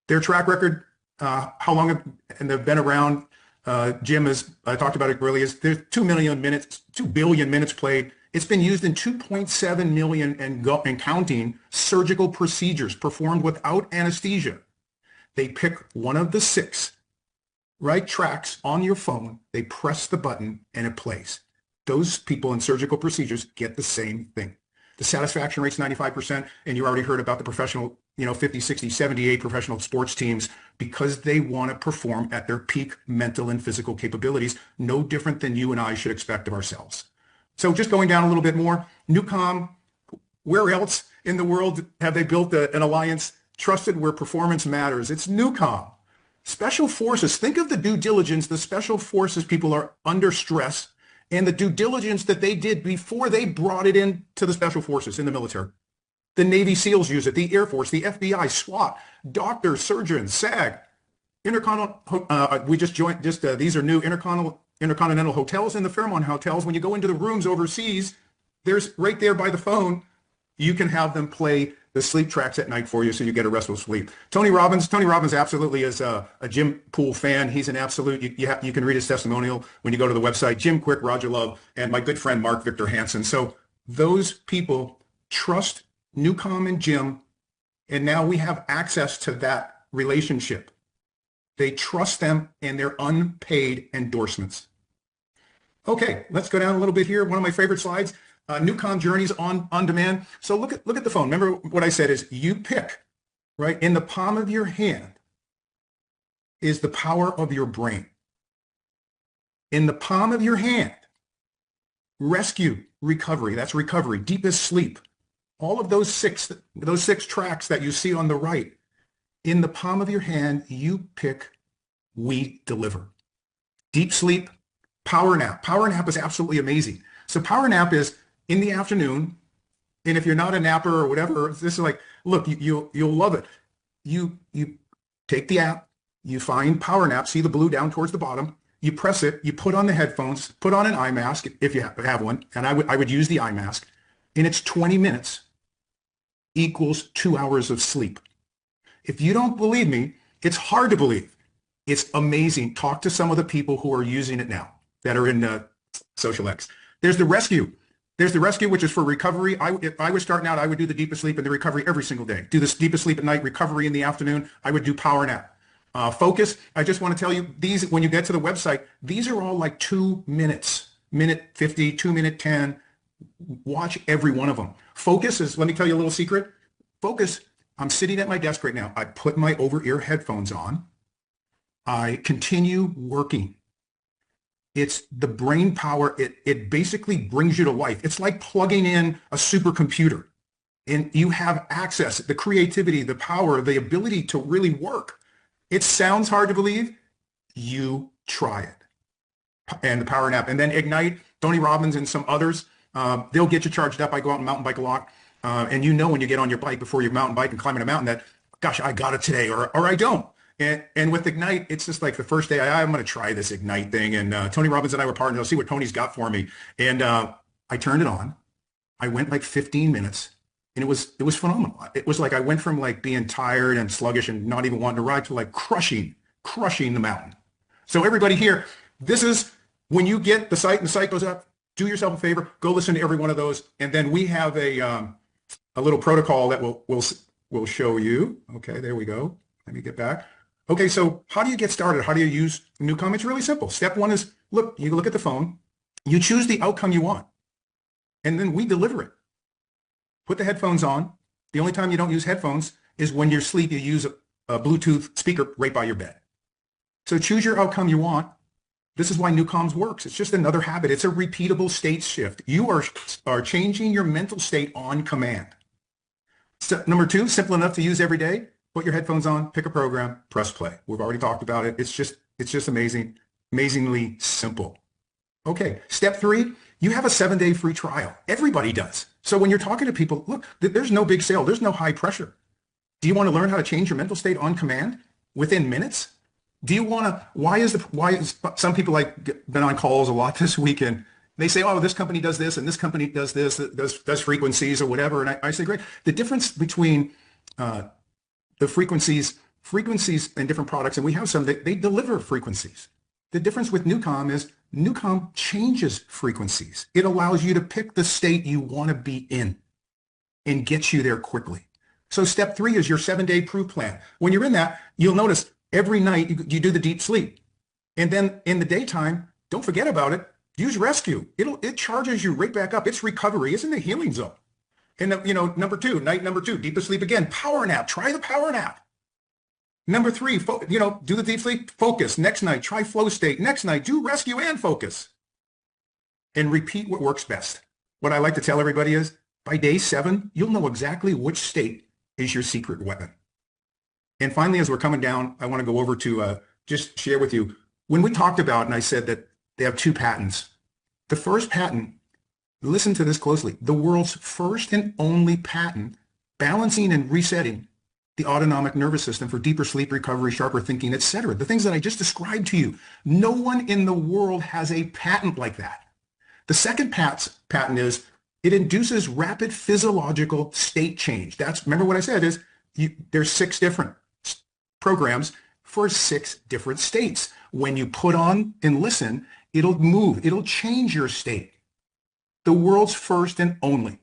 D: Their track record, how long have they been around? Jim I talked about it earlier, there's 2 billion minutes played. It's been used in 2.7 million and counting surgical procedures performed without anesthesia. They pick one of the 6 right tracks on your phone, they press the button and it plays. Those people in surgical procedures get the same thing. The satisfaction rate's 95%, and you already heard about the professional 50, 60, 78 professional sports teams, because they want to perform at their peak mental and physical capabilities, no different than you and I should expect of ourselves. So just going down a little bit more, NuCalm, where else in the world have they built an alliance trusted where performance matters? It's NuCalm. Special forces, think of the due diligence the special forces people are under stress and the due diligence that they did before they brought it in to the special forces in the military. The Navy SEALs use it, the Air Force, the FBI, SWAT, doctors, surgeons, SAG, Intercontinental, we just joined, these are new Intercontinental hotels and the Fairmont hotels. When you go into the rooms overseas, there's right there by the phone, you can have them play the sleep tracks at night for you so you get a restful sleep. Tony Robbins absolutely is a Jim Poole fan. He's an absolute, you can read his testimonial when you go to the website. Jim Quick, Roger Love, and my good friend Mark Victor Hansen. So those people trust NuCalm and Jim, and now we have access to that relationship. They trust them and their unpaid endorsements. Okay, let's go down a little bit here. One of my favorite slides. NuCalm journeys on demand. So look at the phone. Remember what I said is you pick, right? In the palm of your hand is the power of your brain. In the palm of your hand, rescue, recovery. That's recovery, deepest sleep. All of those six tracks that you see on the right. In the palm of your hand, you pick, we deliver. Deep sleep, Power nap. Power nap is absolutely amazing. So power nap is in the afternoon. And if you're not a napper or whatever, this is like, look, you'll love it. You take the app, you find power nap, see the blue down towards the bottom, you press it, you put on the headphones, put on an eye mask if you have one, and I would use the eye mask, and it's 20 minutes equals 2 hours of sleep. If you don't believe me, it's hard to believe. It's amazing. Talk to some of the people who are using it now that are in Social X. There's the rescue. There's the rescue, which is for recovery. If I was starting out, I would do the deepest sleep and the recovery every single day. Do this deepest sleep at night, recovery in the afternoon. I would do power nap. Focus. I just want to tell you, these, when you get to the website, these are all like 2 minutes, minute 50, 2 minute 10. Watch every one of them. Focus is, let me tell you a little secret. Focus. I'm sitting at my desk right now. I put my over-ear headphones on. I continue working. It's the brain power. It basically brings you to life. It's like plugging in a supercomputer, and you have access, the creativity, the power, the ability to really work. It sounds hard to believe. You try it. And the power nap. And then Ignite, Tony Robbins and some others, they'll get you charged up. I go out and mountain bike a lot. And you know when you get on your bike before you mountain bike and climbing a mountain that, gosh, I got it today, or I don't. And with Ignite, it's just like the first day, I'm going to try this Ignite thing. And Tony Robbins and I were partners. I'll see what Tony's got for me. And I turned it on. I went like 15 minutes, and it was phenomenal. It was like I went from like being tired and sluggish and not even wanting to ride to like crushing the mountain. So everybody here, this is when you get the site and the site goes up, do yourself a favor, go listen to every one of those. And then we have a little protocol that we'll show you. Okay, there we go. Let me get back. Okay, so how do you get started? How do you use NuCalm? It's really simple. Step one is, you look at the phone, you choose the outcome you want, and then we deliver it. Put the headphones on. The only time you don't use headphones is when you're asleep, you use a Bluetooth speaker right by your bed. So choose your outcome you want. This is why NuCalm works. It's just another habit. It's a repeatable state shift. You are changing your mental state on command. Step number two, simple enough to use every day. Put your headphones on, pick a program, press play. We've already talked about it. It's just amazing, amazingly simple. Okay, step three, you have a 7-day free trial. Everybody does. So when you're talking to people, look, there's no big sale. There's no high pressure. Do you want to learn how to change your mental state on command within minutes? Do you want to, why is some people like been on calls a lot this weekend. They say, oh, this company does this and this company does this, does frequencies or whatever. And I say, great. The difference between the frequencies and different products, and we have some that they deliver frequencies. The difference with NuCalm is NuCalm changes frequencies. It allows you to pick the state you want to be in and gets you there quickly. So step three is your 7-day proof plan. When you're in that, you'll notice every night you do the deep sleep. And then in the daytime, don't forget about it. Use rescue. It charges you right back up. It's recovery. It's in the healing zone. And night number two, deepest sleep again. Power nap. Try the power nap. Number three, do the deep sleep. Focus. Next night, try flow state. Next night, do rescue and focus. And repeat what works best. What I like to tell everybody is, by day 7, you'll know exactly which state is your secret weapon. And finally, as we're coming down, I want to go over to just share with you. When we talked about, and I said that they have 2 patents. The first patent, listen to this closely, the world's first and only patent balancing and resetting the autonomic nervous system for deeper sleep, recovery, sharper thinking, etc. The things that I just described to you. No one in the world has a patent like that. The second patent is it induces rapid physiological state change. Remember what I said is there's 6 different programs for 6 different states. When you put on and listen, it'll move. It'll change your state. The world's first and only.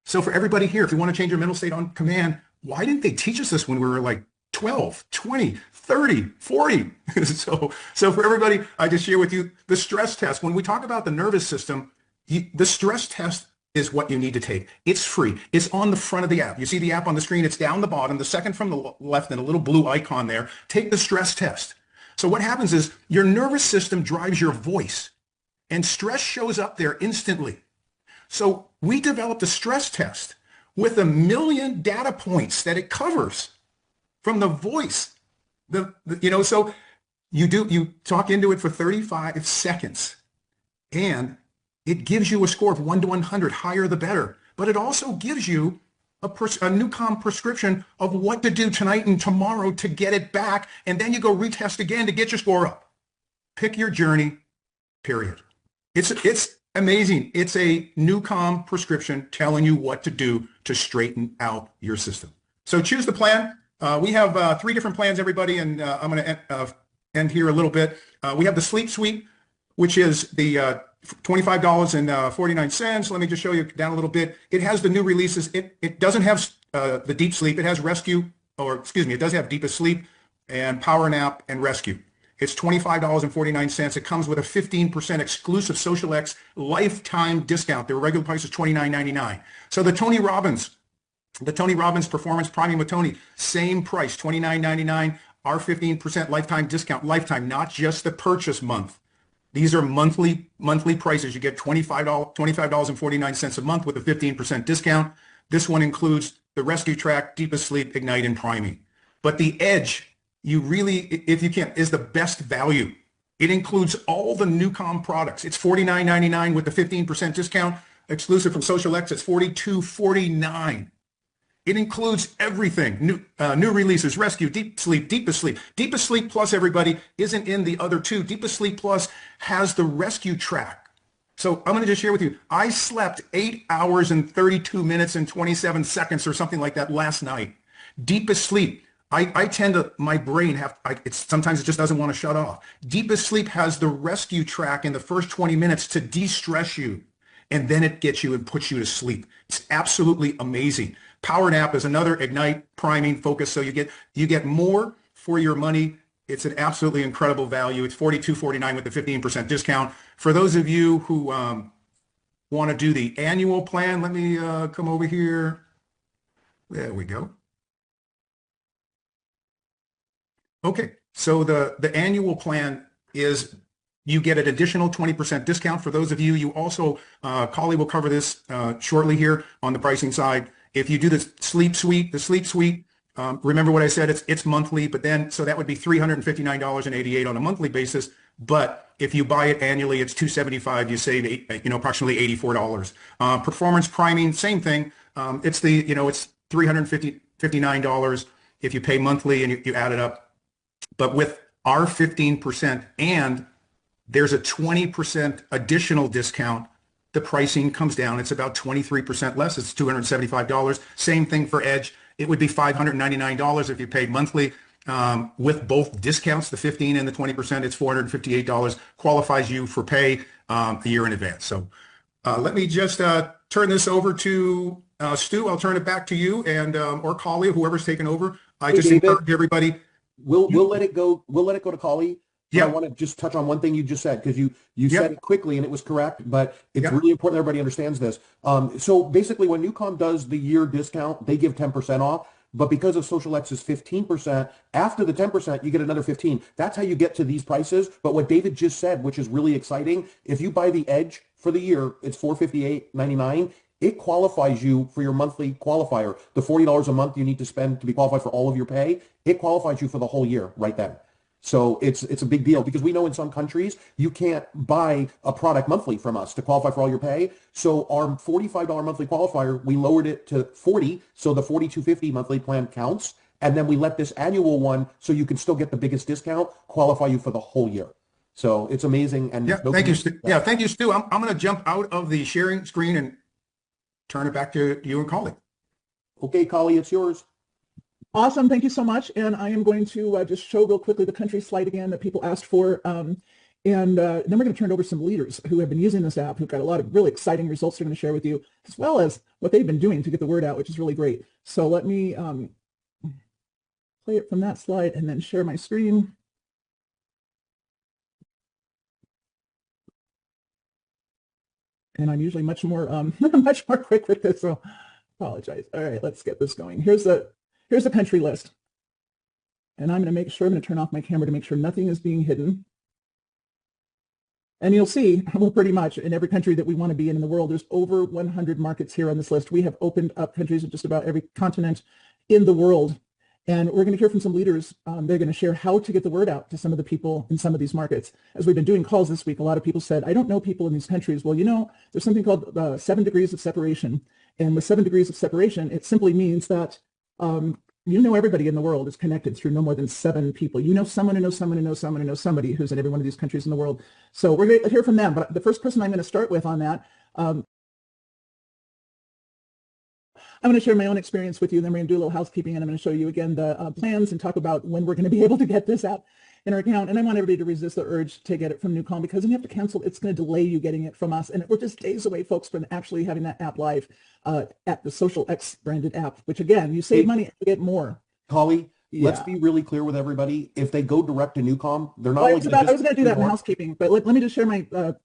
D: So for everybody here, if you want to change your mental state on command, why didn't they teach us this when we were like 12, 20, 30, 40? So for everybody, I just share with you the stress test. When we talk about the nervous system, the stress test is what you need to take. It's free. It's on the front of the app. You see the app on the screen. It's down the bottom, the second from the left, and a little blue icon there. Take the stress test. So what happens is your nervous system drives your voice, and stress shows up there instantly. So we developed a stress test with 1 million data points that it covers from the voice. So you talk into it for 35 seconds. and it gives you a score of 1 to 100, higher the better. But it also gives you a NuCalm prescription of what to do tonight and tomorrow to get it back, and then you go retest again to get your score up. Pick your journey, period. It's amazing. It's a NuCalm prescription telling you what to do to straighten out your system. So choose the plan. We have 3 different plans, everybody, and I'm going to end here a little bit. We have the Sleep Suite, which is the $25.49. Let me just show you down a little bit. It has the new releases. It doesn't have the deep sleep. It has rescue, or excuse me, it does have deepest sleep and power nap and rescue. It's $25.49. It comes with a 15% exclusive Social X lifetime discount. Their regular price is $29.99. So the Tony Robbins Performance Priming with Tony, same price, $29.99. Our 15% lifetime discount, lifetime, not just the purchase month. These are monthly prices. You get $25.49 a month with a 15% discount. This one includes the Rescue Track, Deepest Sleep, Ignite, and Priming. But the Edge, you really, if you can, is the best value. It includes all the NuCalm products. It's $49.99 with the 15% discount. Exclusive from Social X, it's $42.49. It includes everything. New releases, rescue, deep sleep, deepest sleep. Deepest Sleep Plus, everybody, isn't in the other 2. Deepest Sleep Plus has the Rescue Track. So I'm going to just share with you, I slept 8 hours and 32 minutes and 27 seconds or something like that last night. Deepest Sleep. I tend to, my brain, sometimes it just doesn't want to shut off. Deepest Sleep has the Rescue Track in the first 20 minutes to de-stress you, and then it gets you and puts you to sleep. It's absolutely amazing. Power Nap is another Ignite, Priming, Focus, so you get more for your money. It's an absolutely incredible value. It's $42.49 with the 15% discount. For those of you who want to do the annual plan, let me come over here. There we go. Okay, so the annual plan is you get an additional 20% discount. For those of you, you also, Collie will cover this shortly here on the pricing side. If you do the Sleep Suite, remember what I said, it's monthly, but then, so that would be $359.88 on a monthly basis. But if you buy it annually, it's $275. You save, approximately $84. Performance Priming, same thing. It's $359 if you pay monthly and you add it up. But with our 15% and there's a 20% additional discount, the pricing comes down. It's about 23% less. It's $275. Same thing for Edge. It would be $599 if you paid monthly. With both discounts, the 15 and the 20%, it's $458. Qualifies you for pay a year in advance. So let me just turn this over to Stu. I'll turn it back to you and or Collie, whoever's taking over. I just encourage everybody.
C: We'll let it go. We'll let it go to Collie.
D: Yeah.
C: I want to just touch on one thing you just said, because you said it quickly and it was correct, but it's really important everybody understands this. So basically when NuCalm does the year discount, they give 10% off, but because of Social X's 15%, after the 10%, you get another 15. That's how you get to these prices. But what David just said, which is really exciting, if you buy the Edge for the year, it's $458.99. It qualifies you for your monthly qualifier. The $40 a month you need to spend to be qualified for all of your pay, it qualifies you for the whole year right then. So it's a big deal, because we know in some countries you can't buy a product monthly from us to qualify for all your pay. So our $45 monthly qualifier, we lowered it to $40, so the $42.50 monthly plan counts. And then we let this annual one, so you can still get the biggest discount, qualify you for the whole year. So it's amazing. And
D: thank you, Stu. Yeah, thank you, Stu. I'm going to jump out of the sharing screen and turn it back to you and Collie.
C: Okay, Collie, it's yours.
E: Awesome. Thank you so much. And I am going to just show real quickly the country slide again that people asked for. And then we're going to turn it over to some leaders who have been using this app, who've got a lot of really exciting results they're going to share with you, as well as what they've been doing to get the word out, which is really great. So let me play it from that slide and then share my screen. And I'm usually much more quick with this, so apologize. All right, let's get this going. Here's the country list. And I'm going to turn off my camera to make sure nothing is being hidden. And you'll see, well, pretty much in every country that we want to be in the world, there's over 100 markets here on this list. We have opened up countries in just about every continent in the world. And we're going to hear from some leaders. They're going to share how to get the word out to some of the people in some of these markets. As we've been doing calls this week, a lot of people said, I don't know people in these countries. Well, you know, there's something called 7 degrees of separation. And with 7 degrees of separation, it simply means that you know everybody in the world is connected through no more than 7 people. You know someone who knows someone who knows someone who knows somebody who's in every one of these countries in the world. So we're going to hear from them. But the first person I'm going to start with on that, I'm going to share my own experience with you, then we're going to do a little housekeeping, and I'm going to show you again the plans and talk about when we're going to be able to get this app in our account. And I want everybody to resist the urge to get it from NuCalm, because when you have to cancel, it's going to delay you getting it from us. And we're just days away, folks, from actually having that app live at the Social X branded app, which again, you save money and you get more.
C: Holly,
E: Yeah.
C: let's be really clear with everybody. If they go direct to NuCalm, they're not
E: I
C: only
E: was going to do that in housekeeping, but let me just share my, you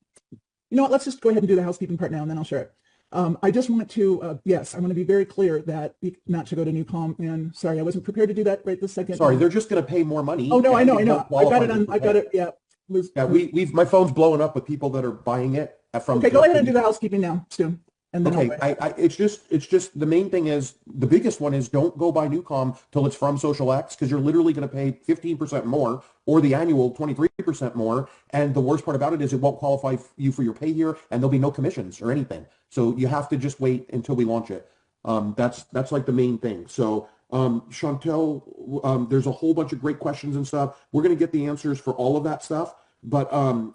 E: know what, let's just go ahead and do the housekeeping part now, and then I'll share it. I just want to, yes, I want to be very clear that not to go to NuCalm. And sorry, I wasn't prepared to do that right this second.
C: Sorry, they're just going to pay more money.
E: Oh, no, I know. I got it on, I got it, yeah.
C: My phone's blowing up with people that are buying it from.
E: Okay, go ahead and do the housekeeping now, Stu. And then
C: okay, it's just the main thing is, the biggest one is, don't go buy NuCalm till it's from Social X, because you're literally going to pay 15% more, or the annual 23% more. And the worst part about it is it won't qualify you for your pay here, and there'll be no commissions or anything. So you have to just wait until we launch it. That's like the main thing. So Chantel, there's a whole bunch of great questions and stuff. We're going to get the answers for all of that stuff. But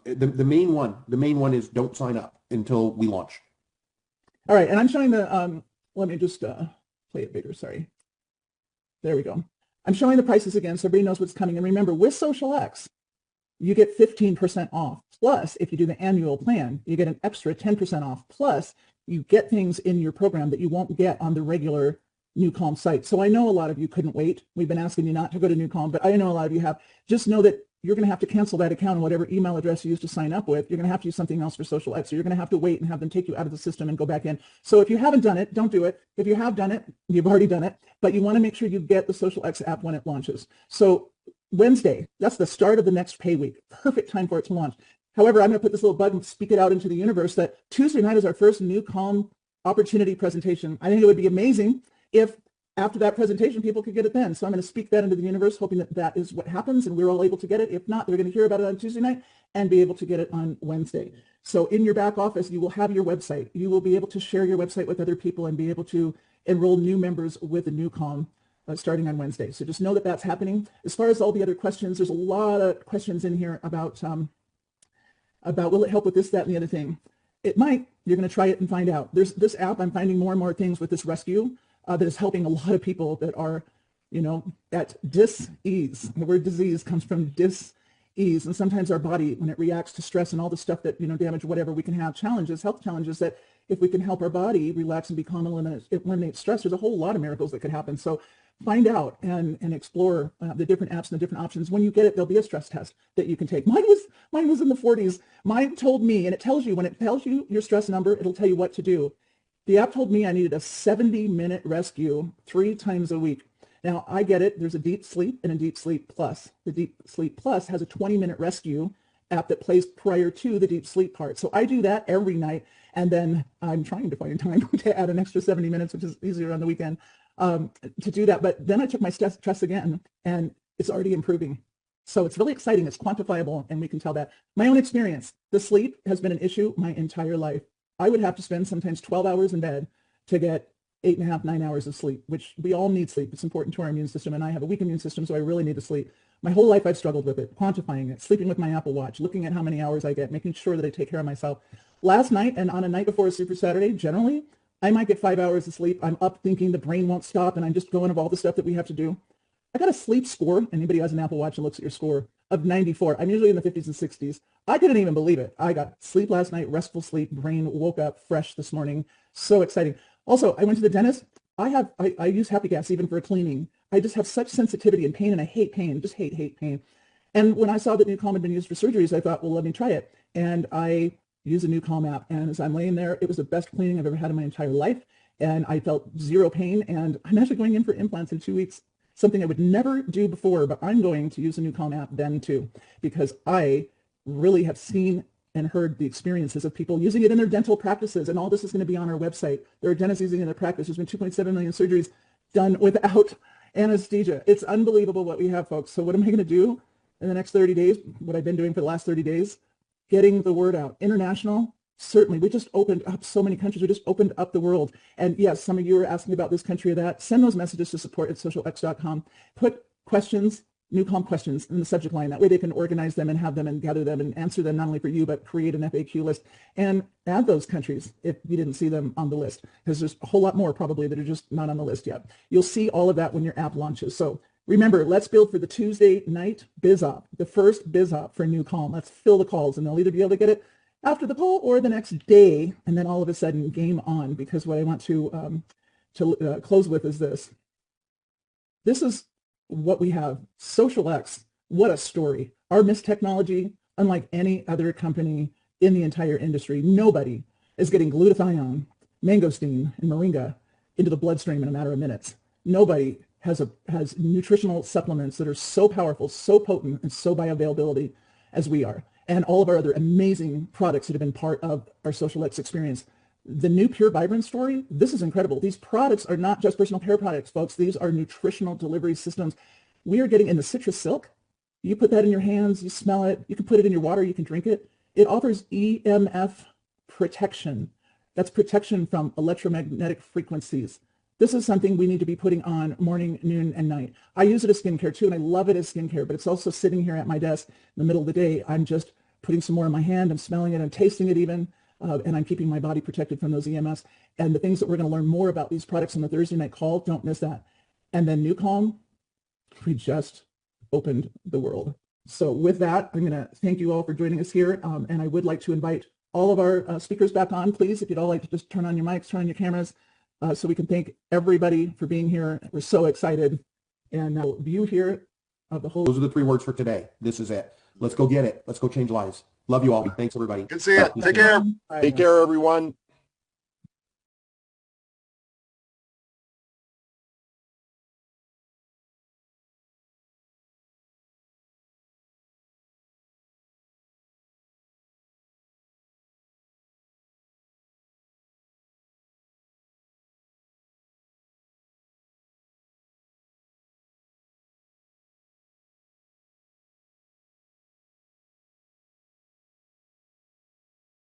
C: the main one is, don't sign up until we launch.
E: All right, and I'm showing the, let me just play it bigger, sorry. There we go. I'm showing the prices again so everybody knows what's coming. And remember, with Social X, you get 15% off. Plus, if you do the annual plan, you get an extra 10% off. Plus, you get things in your program that you won't get on the regular NuCalm site. So I know a lot of you couldn't wait. We've been asking you not to go to NuCalm, but I know a lot of you have. Just know that you're going to have to cancel that account, and whatever email address you used to sign up with, you're going to have to use something else for Social X. So you're going to have to wait and have them take you out of the system and go back in. So if you haven't done it, don't do it. If you have done it, you've already done it, but you want to make sure you get the Social X app when it launches. So Wednesday, that's the start of the next pay week. Perfect time for it to launch. However, I'm going to put this little bug and speak it out into the universe that Tuesday night is our first NuCalm opportunity presentation. I think it would be amazing if after that presentation, people could get it then. So I'm going to speak that into the universe, hoping that that is what happens and we're all able to get it. If not, they're going to hear about it on Tuesday night and be able to get it on Wednesday. So in your back office, you will have your website. You will be able to share your website with other people and be able to enroll new members with the NuCalm starting on Wednesday. So just know that that's happening. As far as all the other questions, there's a lot of questions in here about will it help with this, that, and the other thing. It might. You're going to try it and find out. There's this app. I'm finding more and more things with this rescue that is helping a lot of people that are, you know, at dis-ease. The word disease comes from dis-ease. And sometimes our body, when it reacts to stress and all the stuff that, you know, damage, whatever, we can have challenges, health challenges, that if we can help our body relax and be calm and eliminate stress, there's a whole lot of miracles that could happen. So find out and explore the different apps and the different options. When you get it, there'll be a stress test that you can take. Mine was in the 40s. Mine told me, and it tells you, when it tells you your stress number, it'll tell you what to do. The app told me I needed a 70-minute rescue 3 times a week. Now, I get it. There's a Deep Sleep and a Deep Sleep Plus. The Deep Sleep Plus has a 20-minute rescue app that plays prior to the deep sleep part. So I do that every night, and then I'm trying to find time to add an extra 70 minutes, which is easier on the weekend, to do that. But then I took my stress again, and it's already improving. So it's really exciting. It's quantifiable, and we can tell that. My own experience, the sleep has been an issue my entire life. I would have to spend sometimes 12 hours in bed to get 8.5, 9 hours of sleep, which we all need sleep. It's important to our immune system, and I have a weak immune system, so I really need to sleep. My whole life I've struggled with it, quantifying it, sleeping with my Apple Watch, looking at how many hours I get, making sure that I take care of myself. Last night and on a night before a Super Saturday, generally, I might get 5 hours of sleep. I'm up thinking the brain won't stop, and I'm just going of all the stuff that we have to do. I got a sleep score. Anybody who has an Apple Watch and looks at your score, of 94. I'm usually in the 50s and 60s. I couldn't even believe it. I got sleep last night, restful sleep, brain woke up fresh this morning. So exciting. Also, I went to the dentist. I use Happy Gas even for cleaning. I just have such sensitivity and pain, and I hate pain, just hate pain. And when I saw that NuCalm had been used for surgeries, I thought, well, let me try it. And I used a NuCalm app, and as I'm laying there, it was the best cleaning I've ever had in my entire life. And I felt zero pain, and I'm actually going in for implants in 2 weeks. Something I would never do before, but I'm going to use the NuCalm app then too, because I really have seen and heard the experiences of people using it in their dental practices, and all this is going to be on our website. There are dentists using it in their practice. There's been 2.7 million surgeries done without Anesthesia. It's unbelievable what we have, folks. So what am I going to do in the next 30 days? What I've been doing for the last 30 days, getting the word out. International, certainly. We just opened up so many countries. We just opened up the world. And yes, some of you are asking about this country or that. Send those messages to support@socialx.com. Put questions, NuCalm questions in the subject line. That way they can organize them and have them and gather them and answer them not only for you, but create an FAQ list and add those countries if you didn't see them on the list, because there's a whole lot more probably that are just not on the list yet. You'll see all of that when your app launches. So remember, let's build for the Tuesday night BizOp, the first BizOp for NuCalm. Let's fill the calls, and they'll either be able to get it after the call or the next day, and then all of a sudden game on, because what I want to close with is this. This is what we have. SocialX, what a story. Our MIST technology, unlike any other company in the entire industry, nobody is getting glutathione, mangosteen, and moringa into the bloodstream in a matter of minutes. Nobody has nutritional supplements that are so powerful, so potent, and so bioavailability as we are. And all of our other amazing products that have been part of our SocialX experience. The new Pure Vibrant story, this is incredible. These products are not just personal care products, folks. These are nutritional delivery systems. We are getting in the citrus silk. You put that in your hands, you smell it, you can put it in your water, you can drink it. It offers EMF protection. That's protection from electromagnetic frequencies. This is something we need to be putting on morning, noon, and night. I use it as skincare too, and I love it as skincare, but it's also sitting here at my desk in the middle of the day. I'm just putting some more in my hand, I'm smelling it, I'm tasting it even. And I'm keeping my body protected from those EMFs. And the things that we're going to learn more about these products on the Thursday night call, don't miss that. And then NuCalm, we just opened the world. So with that, I'm going to thank you all for joining us here. And I would like to invite all of our speakers back on, please, if you'd all like to just turn on your mics, turn on your cameras, so we can thank everybody for being here. We're so excited. And view here of the whole.
C: Those are the 3 words for today. This is it. Let's go get it. Let's go change lives. Love you all. Thanks, everybody.
G: Good to see you. Take care.
E: Bye.
G: Take care, everyone.